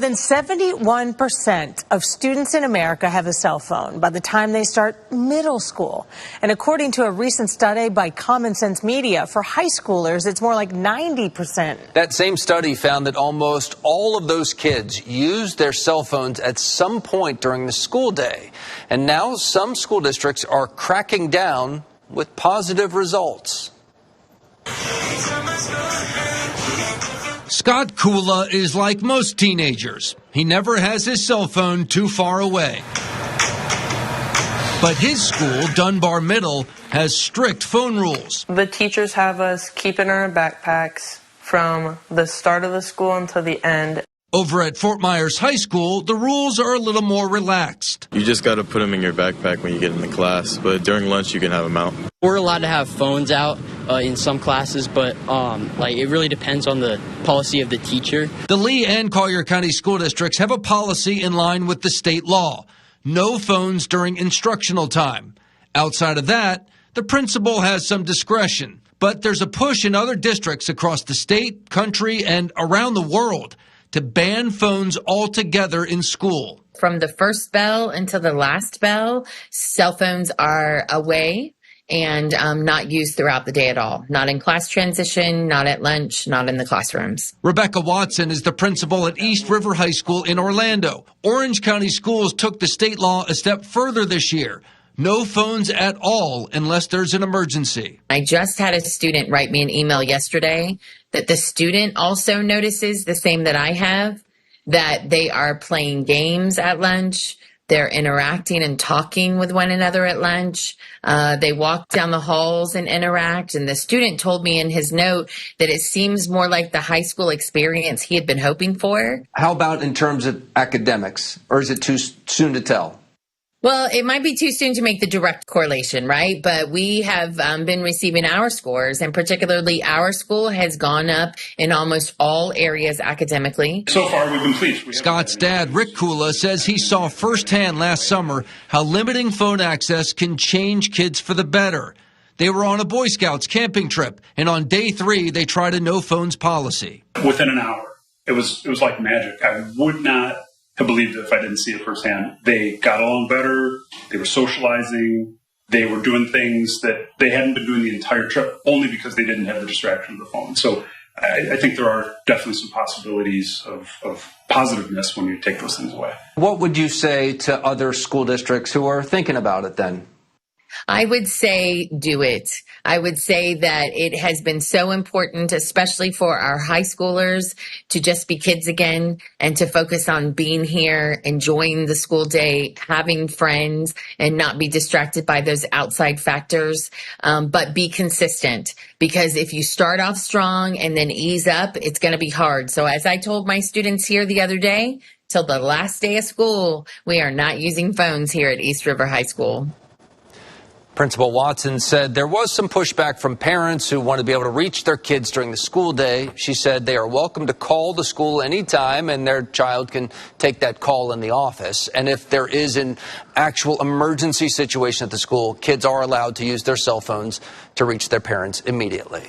More than 71% of students in America have a cell phone by the time they start middle school. And according to a recent study by Common Sense Media, for high schoolers, it's more like 90%. That same study found that almost all of those kids use their cell phones at some point during the school day. And now some school districts are cracking down with positive results. Scott Kula is like most teenagers. He never has his cell phone too far away. But his school, Dunbar Middle, has strict phone rules. The teachers have us keep it in our backpacks from the start of the school until the end. Over at Fort Myers High School, the rules are a little more relaxed. You just got to put them in your backpack when you get in the class, but during lunch you can have them out. We're allowed to have phones out in some classes, but it really depends on the policy of the teacher. The Lee and Collier County school districts have a policy in line with the state law. No phones during instructional time. Outside of that, the principal has some discretion. But there's a push in other districts across the state, country, and around the world to ban phones altogether in school. From the first bell until the last bell, cell phones are away and not used throughout the day at all. Not in class transition, not at lunch, not in the classrooms. Rebecca Watson is the principal at East River High School in Orlando. Orange County schools took the state law a step further this year. No phones at all unless there's an emergency. I just had a student write me an email yesterday that the student also notices the same that I have, that they are playing games at lunch. They're interacting and talking with one another at lunch. They walk down the halls and interact. And the student told me in his note that it seems more like the high school experience he had been hoping for. How about in terms of academics, or is it too soon to tell? Well, it might be too soon to make the direct correlation, right? But we have been receiving our scores, and particularly our school has gone up in almost all areas academically. So far, we've been pleased. Scott's dad, Rick Kula, says he saw firsthand last summer how limiting phone access can change kids for the better. They were on a Boy Scouts camping trip, and on day 3, they tried a no phones policy. Within an hour, it was like magic. I would not have believed it if I didn't see it firsthand. They got along better. They were socializing. They were doing things that they hadn't been doing the entire trip, only because they didn't have the distraction of the phone. So I think there are definitely some possibilities of positiveness when you take those things away. What would you say to other school districts who are thinking about it then? I would say do it. I would say that it has been so important, especially for our high schoolers, to just be kids again and to focus on being here, enjoying the school day, having friends, and not be distracted by those outside factors. But be consistent, because if you start off strong and then ease up, it's going to be hard. So as I told my students here the other day, till the last day of school, we are not using phones here at East River High School. Principal Watson said there was some pushback from parents who want to be able to reach their kids during the school day. She said they are welcome to call the school anytime, and their child can take that call in the office. And if there is an actual emergency situation at the school, kids are allowed to use their cell phones to reach their parents immediately.